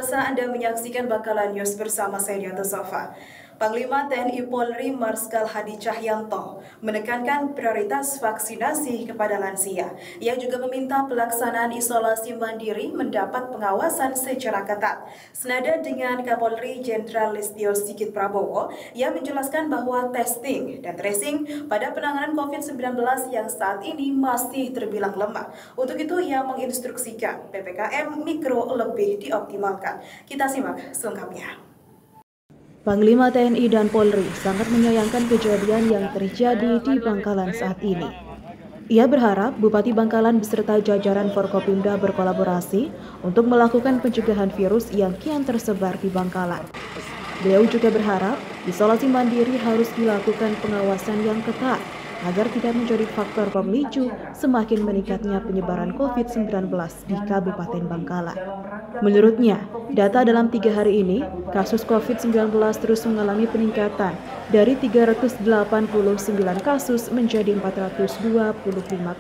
Pemirsa, Anda menyaksikan Bangkalan News bersama saya Dianto Sofa. Panglima TNI Polri Marskal Hadi Cahyanto menekankan prioritas vaksinasi kepada lansia. Ia juga meminta pelaksanaan isolasi mandiri mendapat pengawasan secara ketat. Senada dengan Kapolri Jenderal Listio Sigit Prabowo, ia menjelaskan bahwa testing dan tracing pada penanganan COVID-19 yang saat ini masih terbilang lemah. Untuk itu, ia menginstruksikan PPKM Mikro lebih dioptimalkan. Kita simak selengkapnya. Panglima TNI dan Polri sangat menyayangkan kejadian yang terjadi di Bangkalan saat ini. Ia berharap Bupati Bangkalan beserta jajaran Forkopimda berkolaborasi untuk melakukan pencegahan virus yang kian tersebar di Bangkalan. Beliau juga berharap isolasi mandiri harus dilakukan pengawasan yang ketat agar tidak menjadi faktor pemicu semakin meningkatnya penyebaran COVID-19 di Kabupaten Bangkalan. Menurutnya, data dalam 3 hari ini, kasus COVID-19 terus mengalami peningkatan dari 389 kasus menjadi 425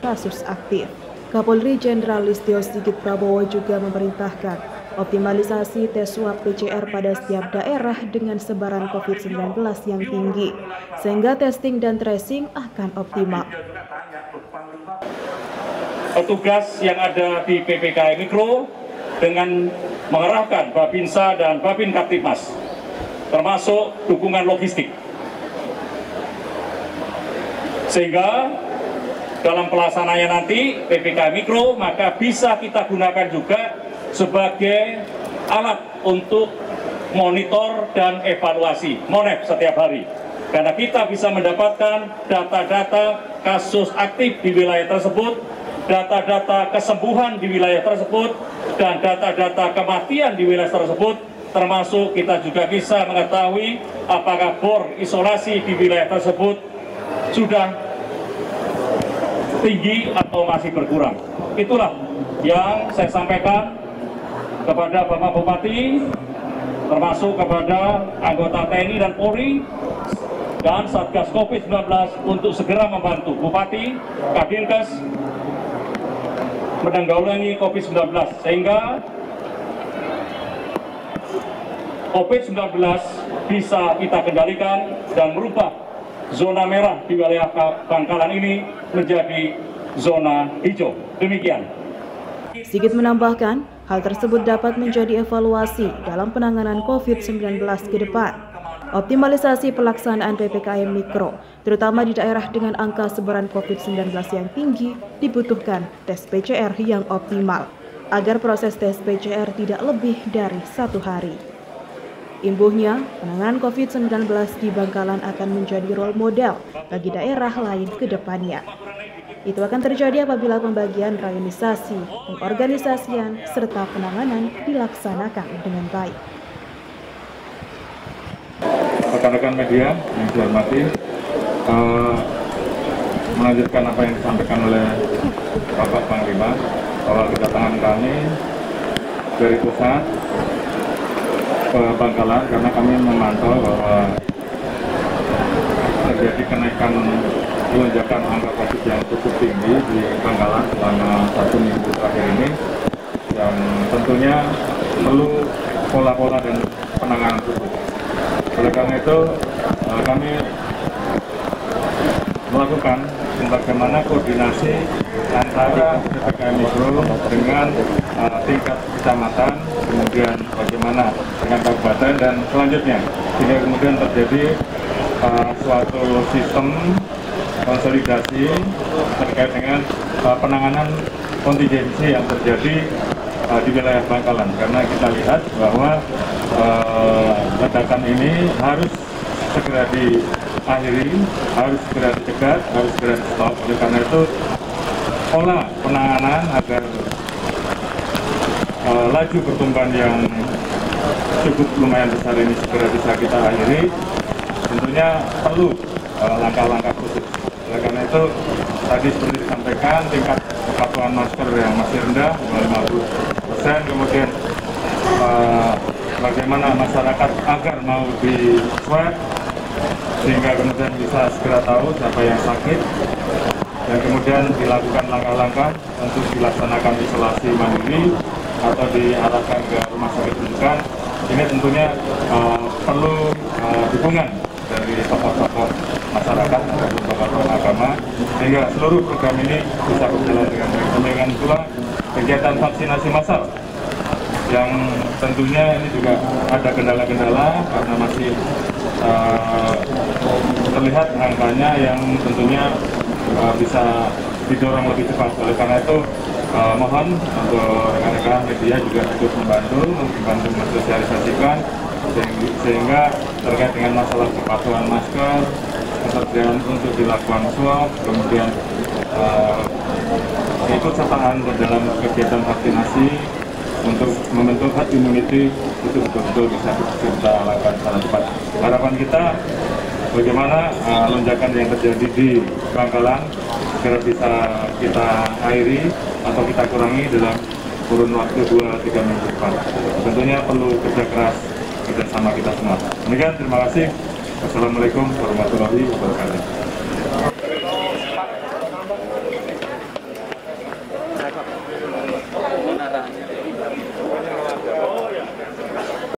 kasus aktif. Kapolri Jenderal Listio Sigit Prabowo juga memerintahkan optimalisasi tes swab PCR pada setiap daerah dengan sebaran COVID-19 yang tinggi, sehingga testing dan tracing akan optimal. Petugas yang ada di PPKM Mikro dengan mengerahkan Babinsa dan Babin Kaptipmas, termasuk dukungan logistik, sehingga dalam pelaksananya nanti PPKM Mikro maka bisa kita gunakan juga sebagai alat untuk monitor dan evaluasi MONEP setiap hari, karena kita bisa mendapatkan data-data kasus aktif di wilayah tersebut, data-data kesembuhan di wilayah tersebut, dan data-data kematian di wilayah tersebut, termasuk kita juga bisa mengetahui apakah bor isolasi di wilayah tersebut sudah tinggi atau masih berkurang. Itulah yang saya sampaikan kepada Bapak Bupati, termasuk kepada anggota TNI dan Polri dan Satgas COVID-19 untuk segera membantu Bupati, Kadinkes menanggulangi COVID-19 sehingga COVID-19 bisa kita kendalikan dan merubah zona merah di wilayah Bangkalan ini menjadi zona hijau. Demikian. Sigit menambahkan, hal tersebut dapat menjadi evaluasi dalam penanganan COVID-19 ke depan. Optimalisasi pelaksanaan PPKM Mikro, terutama di daerah dengan angka sebaran COVID-19 yang tinggi, dibutuhkan tes PCR yang optimal, agar proses tes PCR tidak lebih dari 1 hari. Imbuhnya, penanganan COVID-19 di Bangkalan akan menjadi role model bagi daerah lain ke depannya. Itu akan terjadi apabila pembagian rayonisasi, pengorganisasian, serta penanganan dilaksanakan dengan baik. Rekan-rekan media yang saya hormati, melanjutkan apa yang disampaikan oleh Bapak Panglima, bahwa kedatangan kami dari pusat ke Bangkalan karena kami memantau bahwa terjadi kenaikan lonjakan angka COVID yang cukup tinggi di Bangkalan selama 1 minggu terakhir ini, yang tentunya perlu pola-pola dan penanganan khusus. Oleh karena itu kami melakukan bagaimana koordinasi antara PPKM Mikro dengan tingkat kecamatan, kemudian bagaimana dengan kabupaten dan selanjutnya, sehingga kemudian terjadi suatu sistem konsolidasi terkait dengan penanganan kontingensi yang terjadi di wilayah Bangkalan, karena kita lihat bahwa ledakan ini harus segera diakhiri, harus segera dicegat, harus segera di stop. Oleh karena itu pola penanganan agar laju pertumbuhan yang cukup lumayan besar ini segera bisa kita akhiri, tentunya perlu langkah-langkah khusus. Oleh karena itu tadi seperti disampaikan, tingkat kepatuhan masker yang masih rendah, 50%, kemudian bagaimana masyarakat agar mau di swab sehingga kemudian bisa segera tahu siapa yang sakit, dan kemudian dilakukan langkah-langkah untuk dilaksanakan isolasi mandiri atau diarahkan ke rumah sakit rujukan, ini tentunya perlu dukungan dari tokoh-tokoh masyarakat ataupun tokoh-tokoh agama sehingga seluruh program ini bisa berjalan dengan baik. Demikian pula kegiatan vaksinasi massal yang tentunya ini juga ada kendala-kendala karena masih terlihat angkanya yang tentunya bisa didorong lebih cepat. Oleh karena itu mohon untuk rekan-rekan media juga ikut membantu mensosialisasikan sehingga terkait dengan masalah kepatuhan masker, ketersediaan untuk dilakukan swab, kemudian ikut sertaan dalam kegiatan vaksinasi untuk membentuk herd immunity itu betul-betul bisa kita lakukan secara cepat. Harapan kita bagaimana lonjakan yang terjadi di Bangkalan segera bisa kita akhiri atau kita kurangi dalam kurun waktu 2-3 minggu depan. Tentunya perlu kerja keras kerjasama kita semua. Demikian, terima kasih. Wassalamualaikum warahmatullahi wabarakatuh.